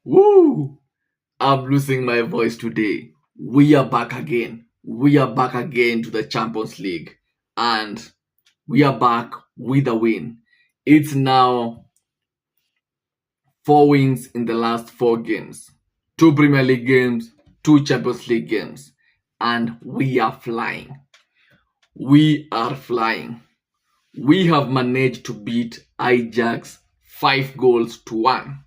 Woo! I'm losing my voice today. We are back again. We are back again to the Champions League. And we are back with a win. It's now 4 wins in the last 4 games. 2 Premier League games, 2 Champions League games. And we are flying. We are flying. We have managed to beat Ajax 5 goals to 1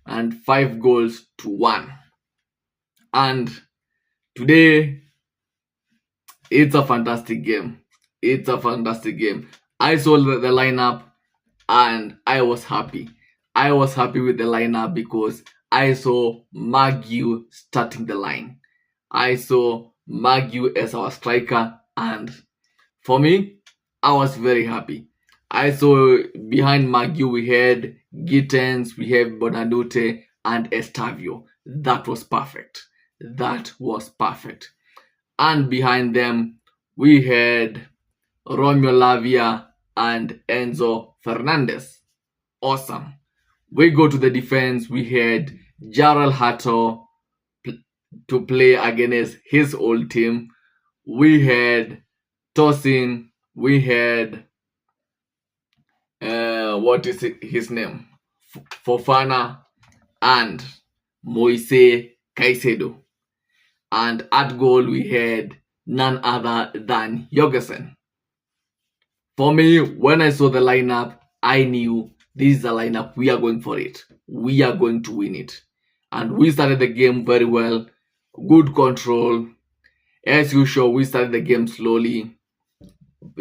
and 5 goals to 1. And today, it's a fantastic game. It's a fantastic game. I saw the lineup and I was happy. I was happy with the lineup because I saw Maguire starting the line. I saw Maguire as our striker, and for me, I was very happy. I saw behind Maguire we had Gittens, we have Bonanute and Estavio. That was perfect. That was perfect. And behind them, we had Romeo Lavia and Enzo Fernandez. Awesome. We go to the defense. We had Jarrell Hato to play against his old team. We had Tosin. We had what is his name? Fofana and Moise Caicedo. And at goal, we had none other than Jorgensen. For me, when I saw the lineup, I knew this is a lineup. We are going for it. We are going to win it. And we started the game very well. Good control. As usual, we started the game slowly,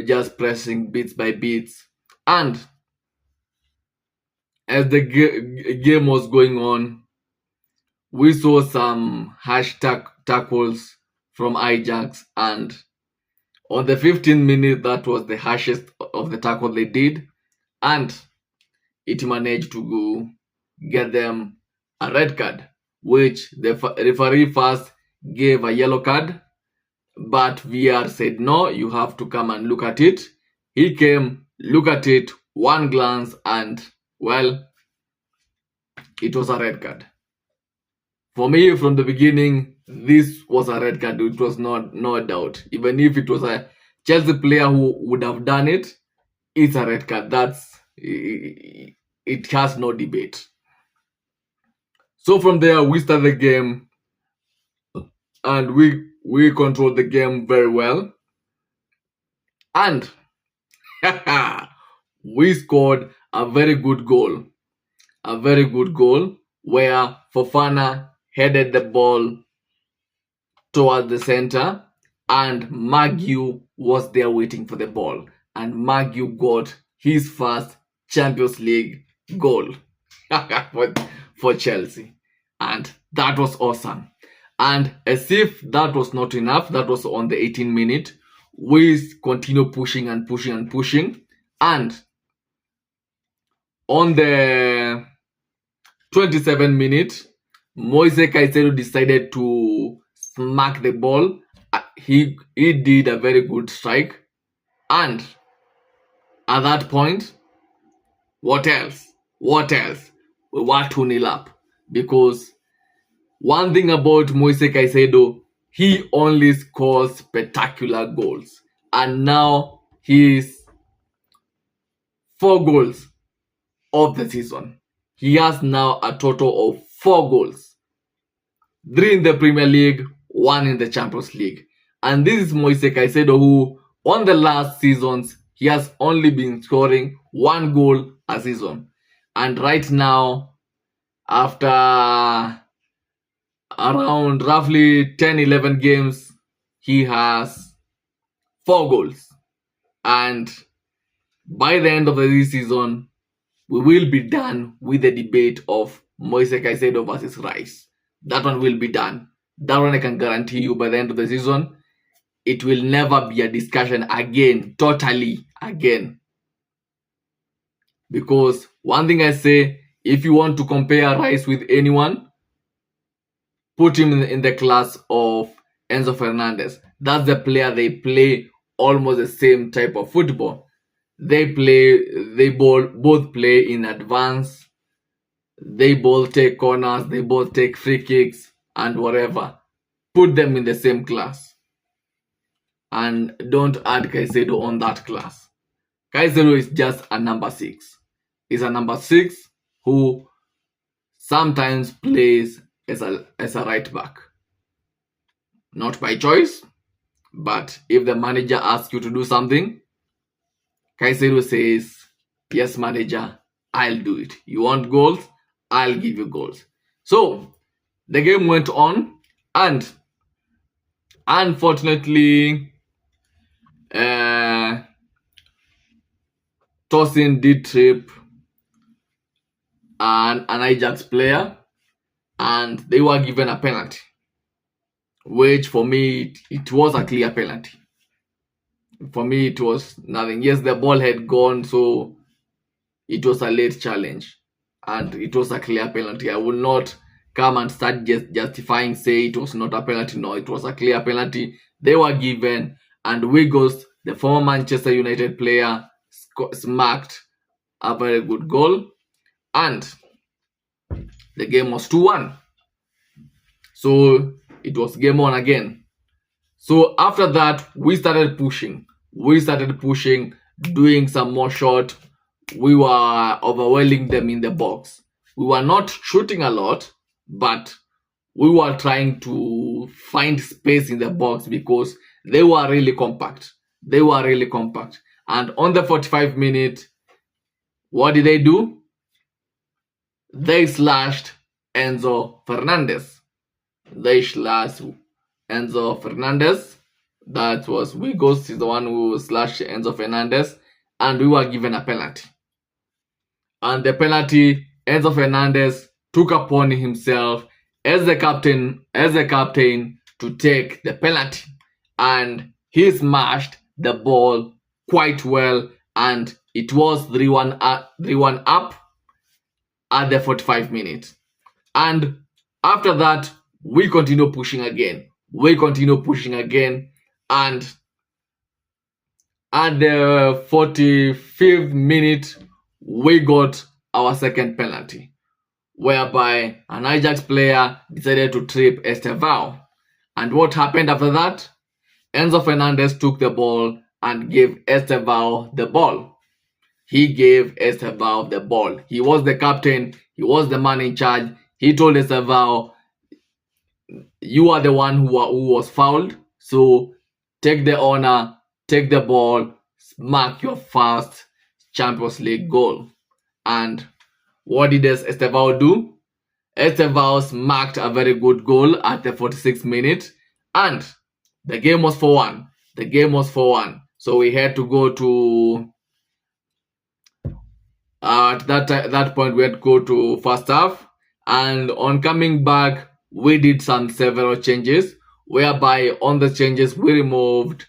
just pressing bits by bits. And as the game was going on, we saw some harsh tackles from Ajax, and on the 15th minute, that was the harshest of the tackle they did, and it managed to get them a red card, which the referee first gave a yellow card, but VR said, no, you have to come and look at it. He came, look at it, one glance, and, well, it was a red card. For me, from the beginning, this was a red card. It was no doubt. Even if it was a Chelsea player who would have done it, it's a red card. It has no debate. So from there, we start the game, and we control the game very well. And we scored a very good goal. A very good goal where Fofana headed the ball towards the center, and Maguire was there waiting for the ball, and Maguire got his first Champions League goal for Chelsea, and that was awesome. And as if that was not enough, that was on the 18th minute, we continue pushing and pushing and pushing, and on the 27th minute, Moise Caicedo decided to smack the ball. He did a very good strike. And at that point, what else? What else? We were 2-0 up. Because one thing about Moise Caicedo, he only scores spectacular goals. And now he is 4 goals of the season. He has now a total of 4 goals. 3 in the Premier League, 1 in the Champions League. And this is Moise Caicedo, who on the last seasons, he has only been scoring 1 goal a season. And right now, after around roughly 10-11 games, he has 4 goals. And by the end of this season, we will be done with the debate of Moise Caicedo versus Rice. That one will be done. That one I can guarantee you by the end of the season, it will never be a discussion again, totally again. Because one thing I say, if you want to compare Rice with anyone, put him in the class of Enzo Fernandez. That's the player. They play almost the same type of football. They both play in advance. They both take corners, they both take free kicks and whatever. Put them in the same class. And don't add Caicedo on that class. Caicedo is just a number 6. He's a number 6 who sometimes plays as a right back. Not by choice, but if the manager asks you to do something, Caicedo says, yes, manager, I'll do it. You want goals? I'll give you goals. So the game went on, and unfortunately, Tosin did trip an Ajax player, and they were given a penalty, which for me, it was a clear penalty. For me, it was nothing. Yes, the ball had gone, so it was a late challenge, and it was a clear penalty. I will not come and start justifying, say it was not a penalty. No, it was a clear penalty. They were given, and Wigos, the former Manchester United player, smacked a very good goal, and the game was 2-1. So it was game on again. So after that, we started pushing. Doing some more shot. We were overwhelming them in the box. We were not shooting a lot, but we were trying to find space in the box because they were really compact. And on the 45 minute, what did they do? They slashed Enzo Fernandez. That was Wigos is the one who slashed Enzo Fernandez, and we were given a penalty. And the penalty, Enzo Fernandez took upon himself as the captain to take the penalty, and he smashed the ball quite well, and it was 3-1 up at the 45 minutes. And after that, we continue pushing again. And at the 45th minute, we got our second penalty, whereby an Ajax player decided to trip Estevao. And what happened after that? Enzo Fernandez took the ball and gave Estevao the ball. He was the captain. He was the man in charge. He told Estevao, you are the one who was fouled, so take the honor, take the ball, mark your first Champions League goal. And what did Estevao do? Estevao marked a very good goal at the 46th minute, and the game was 4-1. So we had to go to at that point we had to go to first half, and on coming back we did several changes, whereby on the changes we removed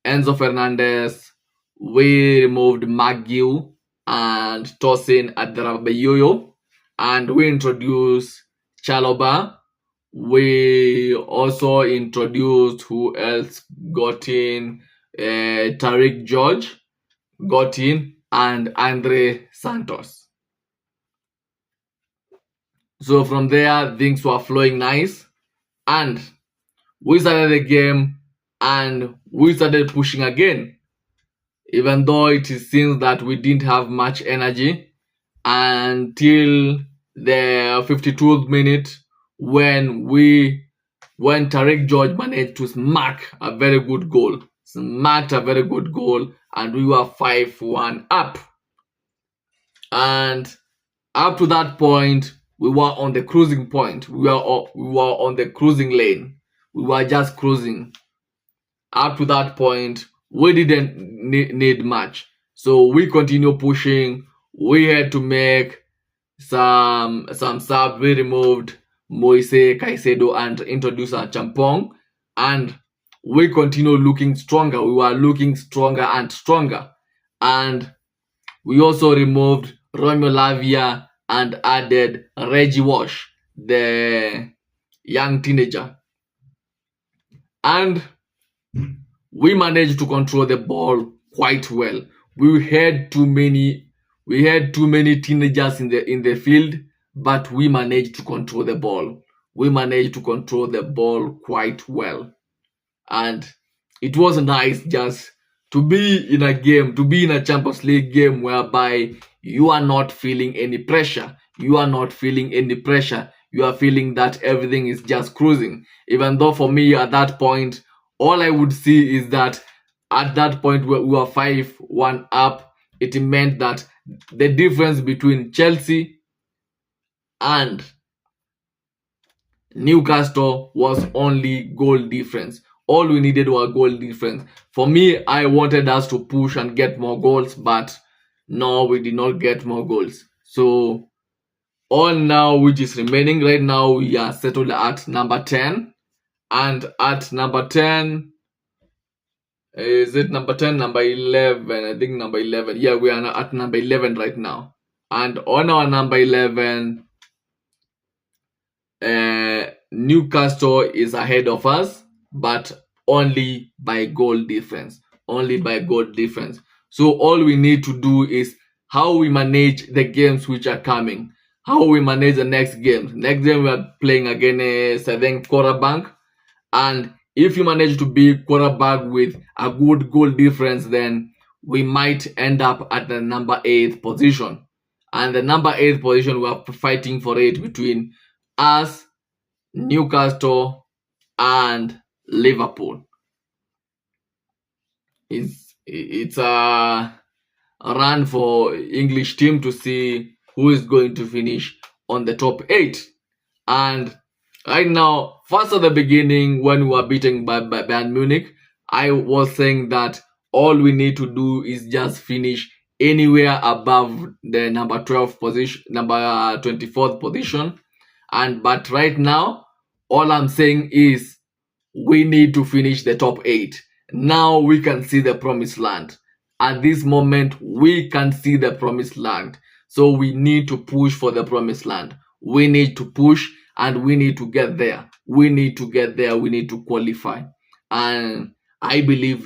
Enzo Fernandez, we removed McGill and Tosin Adrabayoyo, and we introduced Chaloba. We also introduced who else got in? Tariq George got in, and Andre Santos. So from there, things were flowing nice, and we started the game, and we started pushing again, even though it seems that we didn't have much energy until the 52nd minute when Tariq George managed to smack a very good goal, and we were 5-1 up. And up to that point, we were on the cruising point. We were on the cruising lane. We were just cruising. Up to that point, we didn't need much. So we continue pushing. We had to make some sub. We removed Moise Caicedo and introduced Champong, and we continue looking stronger. We were looking stronger and stronger, and we also removed Romeo Lavia and added Reggie Wash, the young teenager, and we managed to control the ball quite well. We had too many teenagers in the field, but we managed to control the ball. We managed to control the ball quite well. And it was nice just to be in a game, to be in a Champions League game whereby you are not feeling any pressure. You are not feeling any pressure. You are feeling that everything is just cruising. Even though for me at that point, all I would see is that at that point we were 5-1 up. It meant that the difference between Chelsea and Newcastle was only goal difference. All we needed was goal difference. For me, I wanted us to push and get more goals, but no, we did not get more goals. So all now which is remaining right now, we are settled at number 10. And at number 10, is it number 10, number 11? I think number 11. Yeah, we are at number 11 right now. And on our number 11, Newcastle is ahead of us, but only by goal difference. Only by goal difference. So all we need to do is how we manage the games which are coming. How we manage the next game. Next game we are playing against, I think, Bank. And if you manage to be quarterback with a good goal difference, then we might end up at the number 8 position. And the number 8 position, we are fighting for it between us, Newcastle, and Liverpool. It's a run for English team to see who is going to finish on the top 8. And right now, first at the beginning, when we were beaten by Bayern Munich, I was saying that all we need to do is just finish anywhere above the number 12 position, number 24th position. But right now, all I'm saying is we need to finish the top 8. Now we can see the promised land. At this moment, we can see the promised land. So we need to push for the promised land. We need to push and we need to get there. We need to get there. We need to qualify. And I believe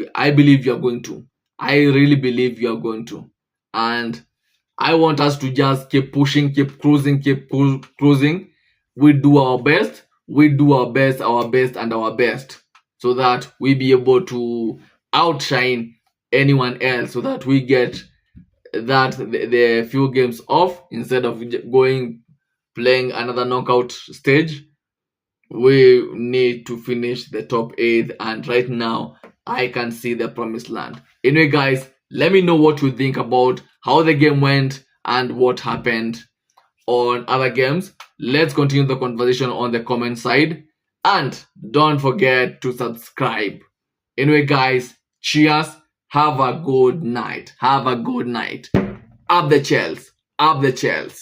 you're going to. I really believe you're going to. And I want us to just keep pushing, keep cruising, cruising. We do our best. We do our best, and our best, so that we be able to outshine anyone else, so that we get that the few games off instead of playing another knockout stage. We need to finish the top 8, and right now I can see the promised land. Anyway, guys, let me know what you think about how the game went and what happened on other games. Let's continue the conversation on the comment side, and don't forget to subscribe. Anyway, guys, cheers. Have a good night. Have a good night. Up the Chels. Up the Chels.